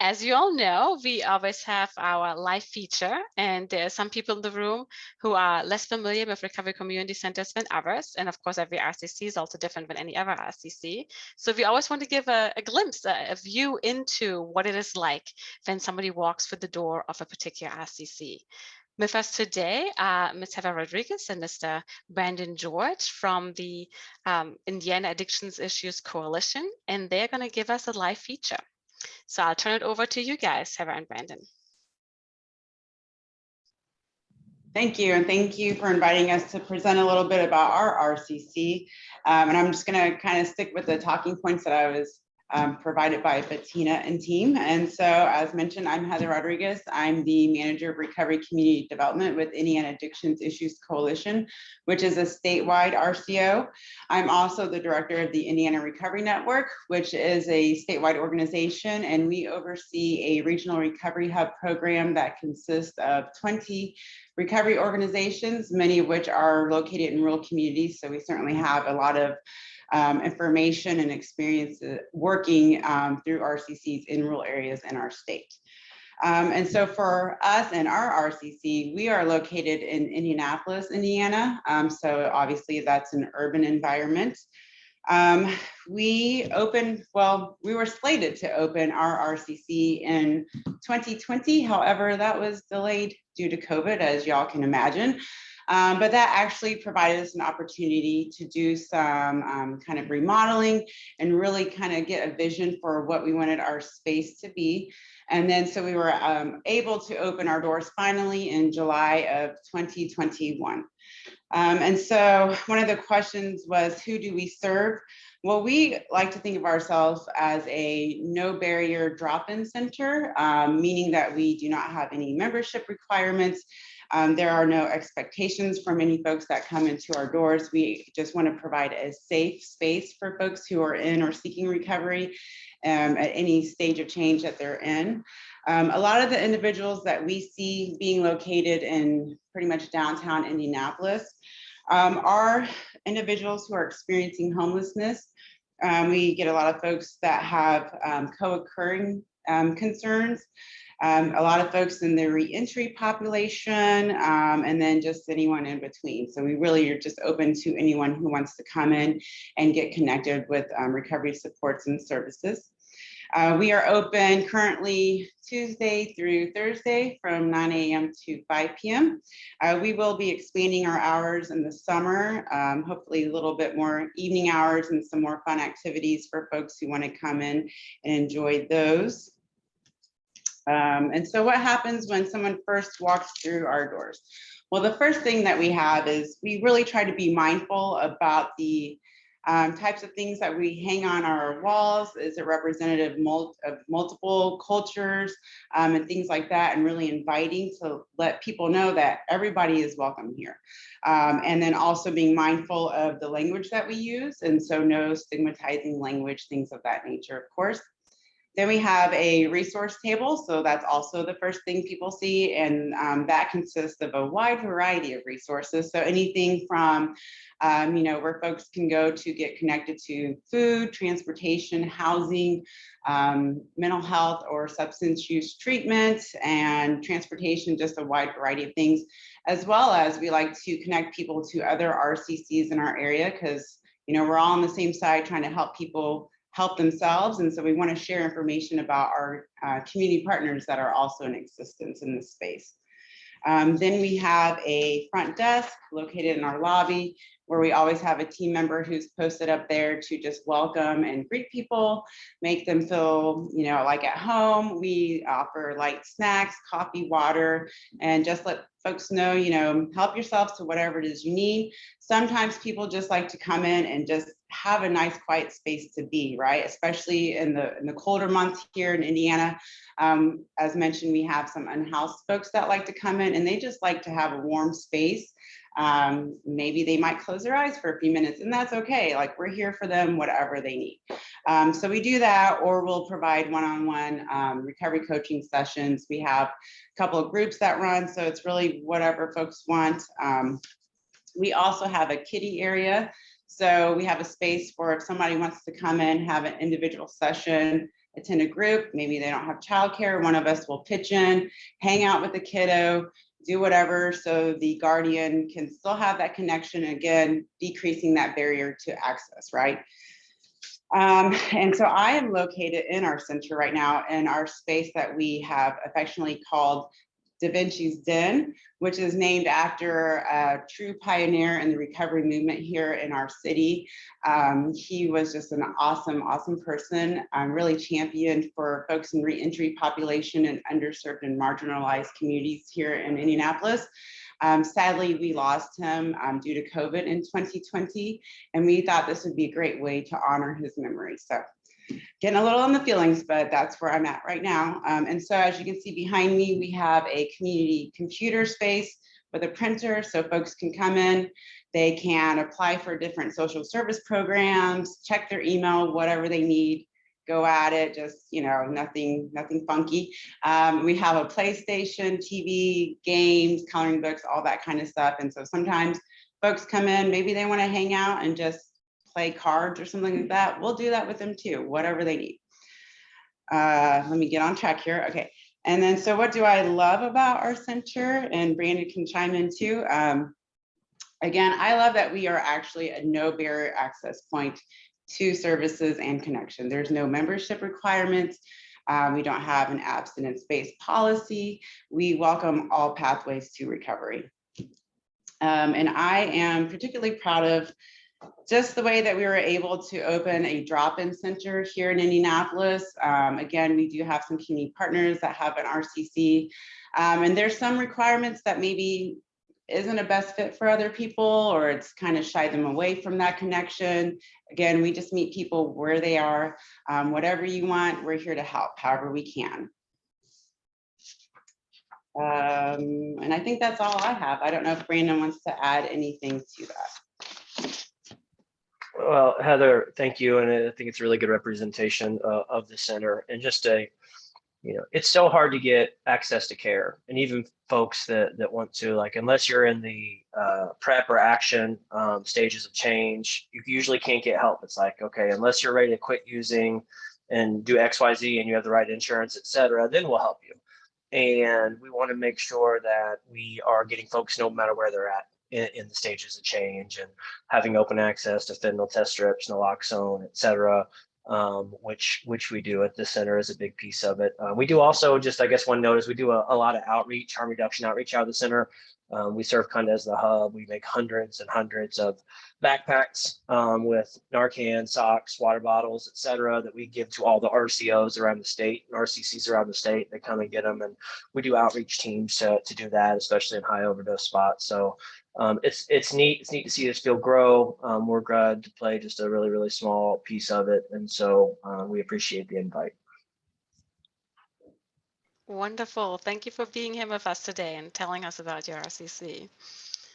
As you all know, we always have our live feature, and there are some people in the room who are less familiar with recovery community centers than others. And of course, every RCC is also different than any other RCC. So we always want to give a glimpse, a view into what it is like when somebody walks through the door of a particular RCC. With us today are Ms. Heather Rodriguez and Mr. Brandon George from the Indiana Addictions Issues Coalition, and they're going to give us a live feature. So I'll turn it over to you guys, Heather and Brandon. Thank you, and thank you for inviting us to present a little bit about our RCC. And I'm just going to kind of stick with the talking points that I was provided by Bettina and team. And so, as mentioned, I'm Heather Rodriguez. I'm the Manager of Recovery Community Development with Indiana Addictions Issues Coalition, which is a statewide RCO. I'm also the Director of the Indiana Recovery Network, which is a statewide organization, and we oversee a regional recovery hub program that consists of 20 recovery organizations, many of which are located in rural communities. So we certainly have a lot of information and experience working through RCCs in rural areas in our state. And so for us and our RCC, we are located in Indianapolis, Indiana. So obviously that's an urban environment. We were slated to open our RCC in 2020. However, that was delayed due to COVID, as y'all can imagine. But that actually provided us an opportunity to do some kind of remodeling and really kind of get a vision for what we wanted our space to be. And then so we were able to open our doors finally in July of 2021. And so one of the questions was, who do we serve? Well, we like to think of ourselves as a no barrier drop-in center, meaning that we do not have any membership requirements. There are no expectations from any folks that come into our doors. We just want to provide a safe space for folks who are in or seeking recovery at any stage of change that they're in. A lot of the individuals that we see being located in pretty much downtown Indianapolis are individuals who are experiencing homelessness. We get a lot of folks that have co-occurring concerns. A lot of folks in the reentry population, and then just anyone in between. So we really are just open to anyone who wants to come in and get connected with recovery supports and services. We are open currently Tuesday through Thursday from 9 a.m. to 5 p.m. We will be expanding our hours in the summer, hopefully a little bit more evening hours and some more fun activities for folks who want to come in and enjoy those. And so what happens when someone first walks through our doors? Well, the first thing that we have is we really try to be mindful about the types of things that we hang on our walls. Is it representative of multiple cultures and things like that, and really inviting to let people know that everybody is welcome here. And then also being mindful of the language that we use, and so no stigmatizing language, things of that nature, of course. Then we have a resource table. So that's also the first thing people see. And that consists of a wide variety of resources. So anything from, where folks can go to get connected to food, transportation, housing, mental health or substance use treatment, and transportation, just a wide variety of things, as well as we like to connect people to other RCCs in our area because, we're all on the same side trying to help people help themselves. And so we want to share information about our community partners that are also in existence in this space. Then we have a front desk located in our lobby where we always have a team member who's posted up there to just welcome and greet people, make them feel, like at home. We offer light snacks, coffee, water, and just let folks know, help yourselves to whatever it is you need. Sometimes people just like to come in and just have a nice quiet space to be, right? Especially in the colder months here in Indiana. As mentioned, we have some unhoused folks that like to come in and they just like to have a warm space. Maybe they might close their eyes for a few minutes, and that's okay. Like, we're here for them, whatever they need. So we do that, or we'll provide one-on-one recovery coaching sessions. We have a couple of groups that run, so it's really whatever folks want. We also have a kiddie area. So we have a space for if somebody wants to come in, have an individual session, attend a group. Maybe they don't have childcare. One of us will pitch in, hang out with the kiddo, do whatever, so the guardian can still have that connection. Again, decreasing that barrier to access, right? And so I am located in our center right now in our space that we have affectionately called Da Vinci's Den, which is named after a true pioneer in the recovery movement here in our city. He was just an awesome, awesome person, really championed for folks in reentry population and underserved and marginalized communities here in Indianapolis. Sadly, we lost him due to COVID in 2020, and we thought this would be a great way to honor his memory. So getting a little in the feelings, but that's where I'm at right now. And so as you can see behind me, we have a community computer space with a printer so folks can come in. They can apply for different social service programs, check their email, whatever they need, go at it, just, you know, nothing funky. We have a PlayStation, TV, games, coloring books, all that kind of stuff. And so sometimes folks come in, maybe they want to hang out and just play cards or something like that. We'll do that with them too, whatever they need. Let me get on track here. Okay. And then, so what do I love about our center? And Brandon can chime in too. Again, I love that we are actually a no barrier access point to services and connection. There's no membership requirements. We don't have an abstinence-based policy. We welcome all pathways to recovery. And I am particularly proud of just the way that we were able to open a drop-in center here in Indianapolis. Again, we do have some community partners that have an RCC, and there's some requirements that maybe isn't a best fit for other people, or it's kind of shy them away from that connection. Again, we just meet people where they are. Whatever you want, we're here to help however we can. And I think that's all I have. I don't know if Brandon wants to add anything to that. Well, Heather, thank you. And I think it's a really good representation of the center. And just it's so hard to get access to care. And even folks that want to, like, unless you're in the prep or action stages of change, you usually can't get help. It's like, okay, unless you're ready to quit using and do XYZ and you have the right insurance, et cetera, then we'll help you. And we want to make sure that we are getting folks no matter where they're at in the stages of change, and having open access to fentanyl test strips, naloxone, et cetera, which we do at the center is a big piece of it. We do also, just I guess one note is we do a lot of outreach, harm reduction outreach out of the center. We serve kind of as the hub. We make hundreds and hundreds of backpacks with Narcan, socks, water bottles, et cetera, that we give to all the RCOs around the state and RCCs around the state. They come and get them, and we do outreach teams to do that, especially in high overdose spots. So it's neat. It's neat to see this field grow. We're glad to play just a really, really small piece of it. And so we appreciate the invite. Wonderful. Thank you for being here with us today and telling us about your RCC.